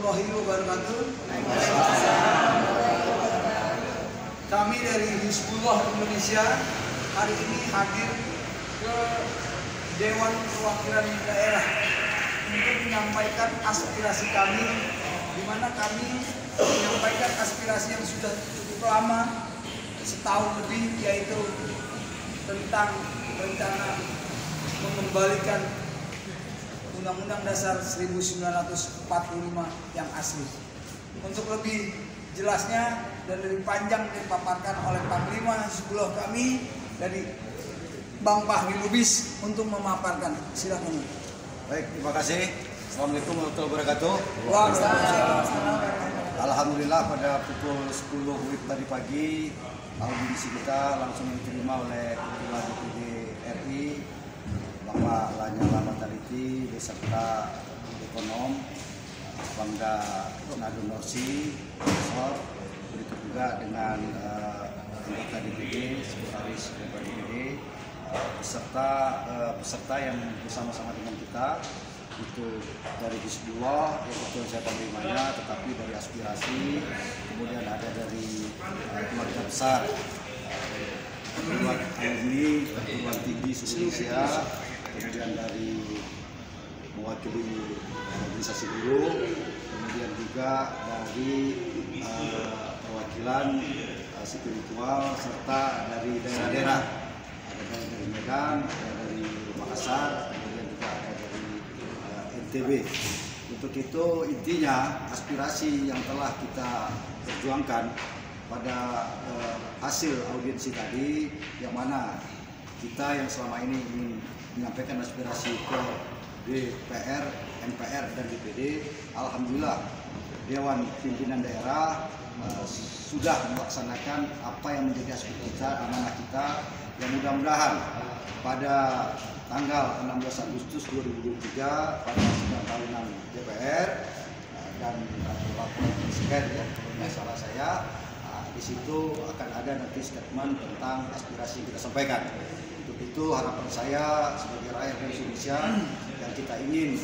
warahmatullahi wabarakatuh. Kami dari Hizbullah Indonesia hari ini hadir ke Dewan Perwakilan Daerah untuk menyampaikan aspirasi kami, di mana kami menyampaikan aspirasi yang sudah cukup lama, setahun lebih, yaitu tentang rencana mengembalikan Undang-Undang Dasar 1945 yang asli. Untuk lebih jelasnya dan lebih panjang dipaparkan oleh Panglima Hizbullah kami dari Bang Fahmi Lubis untuk memaparkan. Silakan. Baik, terima kasih. Assalamualaikum warahmatullahi wabarakatuh. Alhamdulillah pada pukul 10 WIB tadi pagi audiensi kita langsung diterima oleh Ketua DPD RI Bapak Lanyala Mataliti beserta ekonom Bangda Nadun Norsi, Profesor, begitu juga dengan anggota DPD, sekretaris Ketua DPD, beserta peserta yang bersama-sama dengan kita, itu dari Hizbullah yang betul saya penerimanya, tetapi dari aspirasi, kemudian ada dari keluarga besar perguruan alumni perguruan tinggi Indonesia, kemudian dari mewakili organisasi guru, kemudian juga dari perwakilan spiritual serta dari daerah-daerah, ada dari Medan, ada dari Makassar, kemudian juga ada dari NTB. Untuk itu intinya aspirasi yang telah kita perjuangkan pada hasil audiensi tadi, yang mana kita yang selama ini ingin menyampaikan aspirasi ke DPR, MPR, dan DPD, alhamdulillah Dewan Pimpinan Daerah sudah melaksanakan apa yang menjadi aspirasi kita, amanah kita, yang mudah-mudahan pada tanggal 16 Agustus 2023 pada sidang tahunan DPR dan laporan presiden, ya, kalau tidak salah saya, di situ akan ada nanti statement tentang aspirasi yang kita sampaikan. Untuk itu harapan saya sebagai rakyat Indonesia yang kita ingin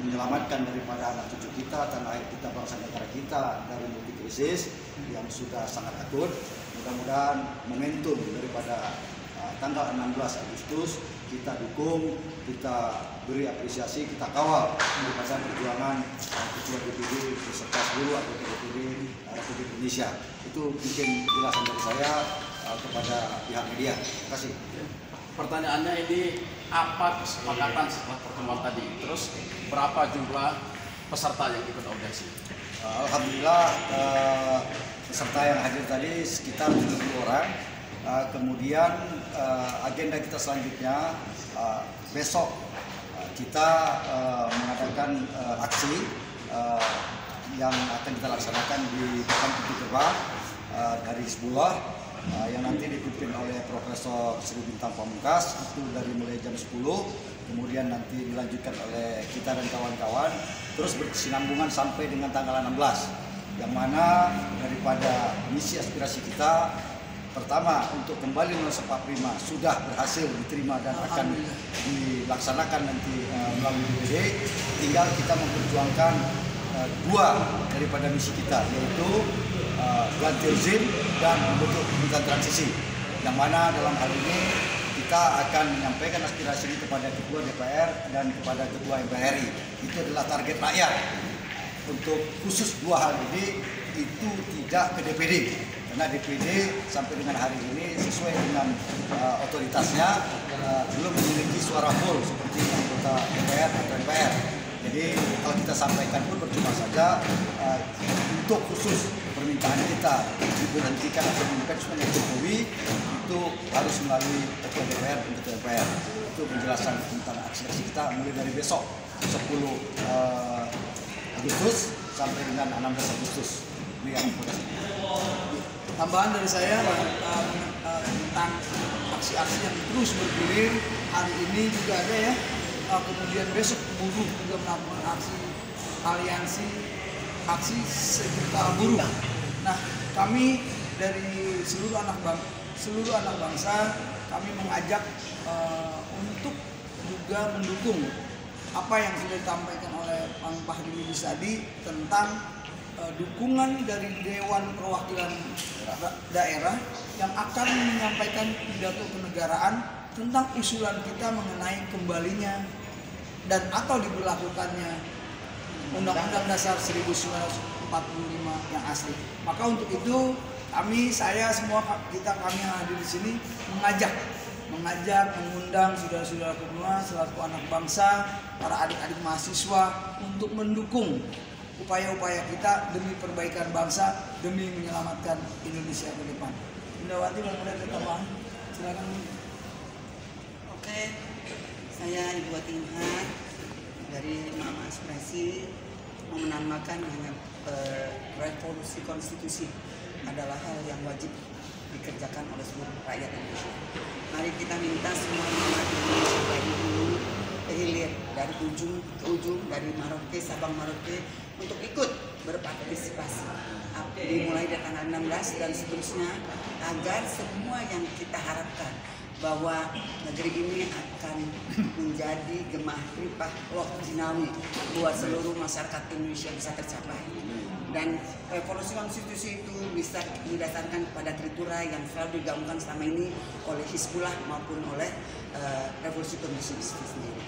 menyelamatkan daripada anak cucu kita, tanah air kita, bangsa negara kita dari multi krisis yang sudah sangat akut. Mudah-mudahan momentum daripada tanggal 16 Agustus kita dukung, kita beri apresiasi, kita kawal daripada perjuangan Ketua DPD beserta seluruh anggota DPD Republik Indonesia. Itu mungkin penjelasan dari saya kepada pihak media. Terima kasih. Pertanyaannya ini, apa kesepakatan setelah pertemuan tadi? Terus berapa jumlah peserta yang ikut audiensi? Alhamdulillah peserta yang hadir tadi sekitar 70 orang. Kemudian agenda kita selanjutnya besok kita mengadakan aksi yang akan kita laksanakan di depan pintu gerbang dari Hizbullah yang nanti dipimpin oleh Profesor Sri Bintang Pamungkas, itu dari mulai jam 10, kemudian nanti dilanjutkan oleh kita dan kawan-kawan, terus berkesinambungan sampai dengan tanggal 16, yang mana daripada misi aspirasi kita pertama untuk kembali Undang-Undang 45 sudah berhasil diterima dan akan dilaksanakan nanti melalui DPD. Tinggal kita memperjuangkan dua daripada misi kita, yaitu ganti rezim dan membentuk pemerintahan transisi, yang mana dalam hal ini kita akan menyampaikan aspirasi ini kepada Ketua DPR dan kepada Ketua MPR RI. Itu adalah target rakyat. Untuk khusus dua hal ini itu tidak ke DPD, karena DPD sampai dengan hari ini sesuai dengan otoritasnya belum memiliki suara full seperti anggota DPR atau MPR. Jadi kalau kita sampaikan pun percuma saja. Untuk khusus permintaan kita diberhentikan atau diimpeachment Jokowi itu harus melalui Ketua DPR dan Ketua MPR. Itu penjelasan tentang aspirasi kita mulai dari besok 10 Agustus sampai dengan 16 Agustus. Tambahan dari saya tentang aksi-aksi yang terus bergulir, hari ini juga ada ya, kemudian besok buruh juga melakukan aksi aksi sejuta buruh. Nah, kami dari seluruh anak bangsa kami mengajak untuk juga mendukung apa yang sudah disampaikan oleh Bang Fahri Bisadi tentang dukungan dari Dewan Perwakilan Daerah yang akan menyampaikan pidato kenegaraan tentang usulan kita mengenai kembalinya dan atau diberlakukannya Undang-Undang Dasar 1945 yang asli. Maka untuk itu kami yang hadir di sini mengajak, mengundang saudara-saudara semua selaku anak bangsa, para adik-adik mahasiswa untuk mendukung upaya-upaya kita demi perbaikan bangsa, demi menyelamatkan Indonesia ke depan. Indrawati mau mulai pertemuan, silakan. Oke, saya Ibu Watimah dari Mama Aspirasi mau menamakan hanya revolusi konstitusi adalah hal yang wajib dikerjakan oleh seluruh rakyat Indonesia. Mari kita minta semua umat Indonesia dari hulu ke hilir, dari ujung ke ujung, dari Merauke, Sabang Merauke untuk ikut berpartisipasi dimulai dari tanggal 16 dan seterusnya agar semua yang kita harapkan bahwa negeri ini akan menjadi gemah ripah loh jinawi buat seluruh masyarakat Indonesia bisa tercapai. Dan revolusi konstitusi itu bisa didasarkan pada tritura yang selalu digaungkan selama ini oleh Hizbullah maupun oleh revolusi konstitusi sendiri.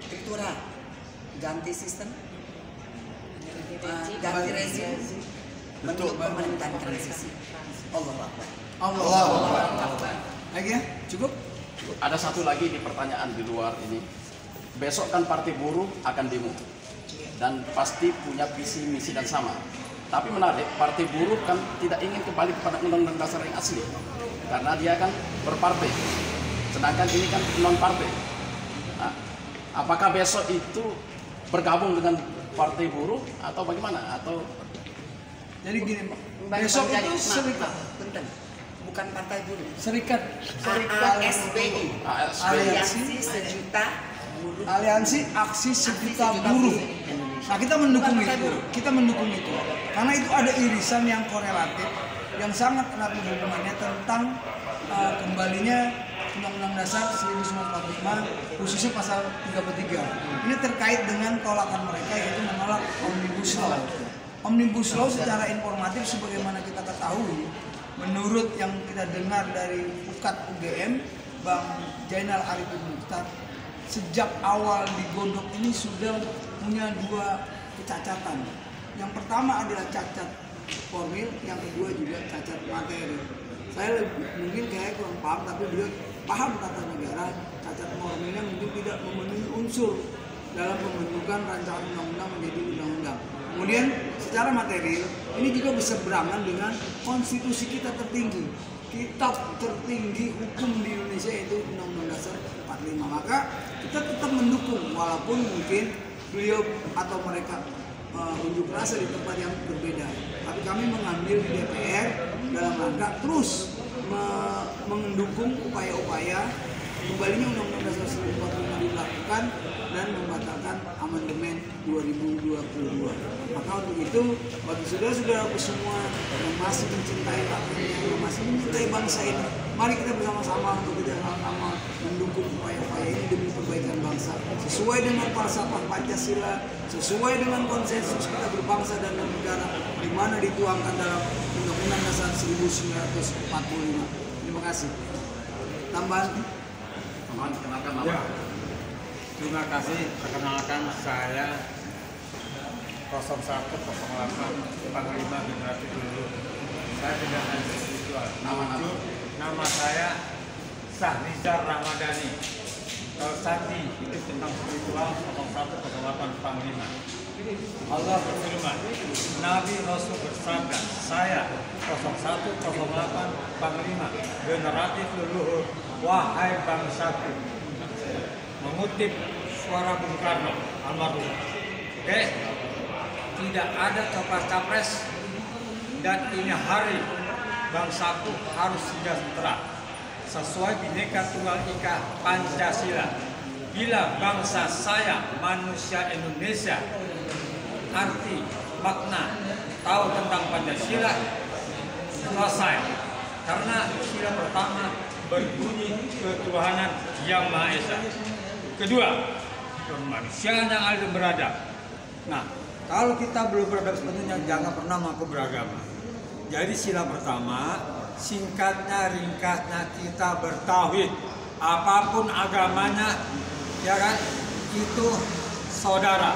Tritura, ganti sistem, ganti rezim, bentuk pemerintahan transisi. Allahu Akbar. Allahu Akbar. Lagi ya? Cukup? Ada satu lagi di pertanyaan di luar ini. Besok kan Partai Buruh akan demo dan pasti punya visi misi dan sama. Tapi menarik, Partai Buruh kan tidak ingin kembali kepada Undang-Undang Dasar yang asli karena dia kan berpartai. Sedangkan ini kan non partai. Nah, apakah besok itu bergabung dengan Partai Buruh atau bagaimana? Atau jadi gini, Pak. Besok itu serikat. Bukan Partai Buruh. Serikat ASBI. Aliansi Sejuta Buruh. Aliansi Aksi Sejuta Buruh. Nah, kita mendukung itu. Kita mendukung itu. Karena itu ada irisan yang korelatif yang sangat erat hubungannya tentang kembalinya Undang-Undang Dasar 1945 khususnya pasal 33. Ini terkait dengan tolakan mereka yaitu menolak Omnibus Law. Omnibus Law secara informatif sebagaimana kita ketahui, menurut yang kita dengar dari Ukat UGM, Bang Jainal Arifin Mukhtar, sejak awal digondok ini sudah punya dua kecacatan. Yang pertama adalah cacat formil, yang kedua juga cacat materi. Saya mungkin kayak kurang paham, tapi beliau paham tata negara. Cacat formilnya mungkin tidak memenuhi unsur dalam pembentukan rancangan undang-undang menjadi undang-undang. Kemudian secara material ini juga berseberangan dengan konstitusi kita tertinggi, kitab tertinggi hukum di Indonesia yaitu Undang-Undang Dasar 45. Maka kita tetap mendukung walaupun mungkin beliau atau mereka unjuk rasa di tempat yang berbeda. Tapi kami mengambil di DPR dalam rangka terus mendukung upaya-upaya kembalinya Undang-Undang Dasar 1945 dilakukan dan membatalkan amandemen 2022. Maka untuk itu bagi saudara-saudaraku semua yang masih mencintai rakyatnya, yang masih mencintai bangsa ini, mari kita bersama-sama untuk kita sama-sama mendukung upaya-upaya ini demi perbaikan bangsa sesuai dengan falsafah Pancasila, sesuai dengan konsensus kita berbangsa dan bernegara di mana dituangkan dalam Undang-Undang Dasar 1945. Terima kasih. Tambahan? Kenalkan nama. Ya. Terima kasih. Perkenalkan saya 0108 Panglima Generasi Dulu. Saya tidak hanya spiritual. Nama saya Sahnizar Ramadhani. Kalau Sati itu tentang spiritual 0108 Panglima. Allah berfirman, Nabi Rasul bersabda, saya 0108 Panglima generatif leluhur, wahai bangsaku. Mengutip suara Bung Karno almarhum. Oke, tidak ada capres-capres dan ini hari bangsaku harus sejahtera sesuai Bhinneka Tunggal Ika Pancasila. Bila bangsa saya manusia Indonesia arti makna tahu tentang Pancasila selesai, karena sila pertama berbunyi ketuhanan yang Maha Esa. Kedua, kemanusiaan yang adil beradab. Nah, kalau kita belum beradab sepenuhnya, jangan pernah mengaku beragama. Jadi sila pertama, singkatnya, ringkasnya kita bertauhid. Apapun agamanya, ya kan, itu saudara.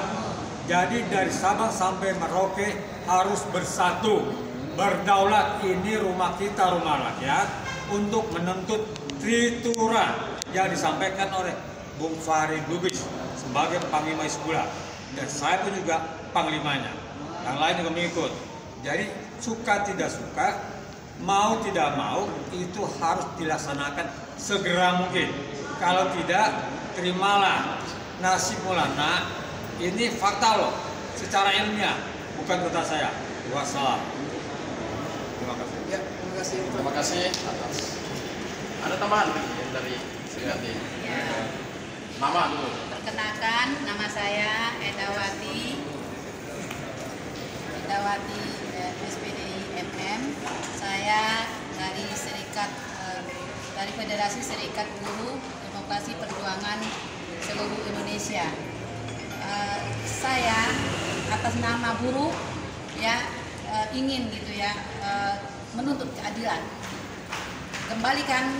Jadi dari Sabang sampai Merauke harus bersatu, berdaulat. Ini rumah kita, rumah rakyat, untuk menuntut Tritura yang disampaikan oleh Bung Fahri Lubis sebagai Panglima Hizbullah. Dan saya pun juga panglimanya. Yang lain juga mengikut. Jadi suka tidak suka, mau tidak mau, itu harus dilaksanakan segera mungkin. Kalau tidak, terimalah nasib Maulana. Ini fakta loh, secara ilmiah, bukan kata saya. Wassalam. Terima kasih. Ya, terima kasih. Terima kasih atas. Ada tambahan dari Sriati? Ya. Nama dulu. Perkenalkan, nama saya Edawati SPDI MM. Saya dari dari Federasi Serikat Buruh Demokrasi Perjuangan Seluruh Indonesia. Saya atas nama buruh ya ingin gitu ya menuntut keadilan. Kembalikan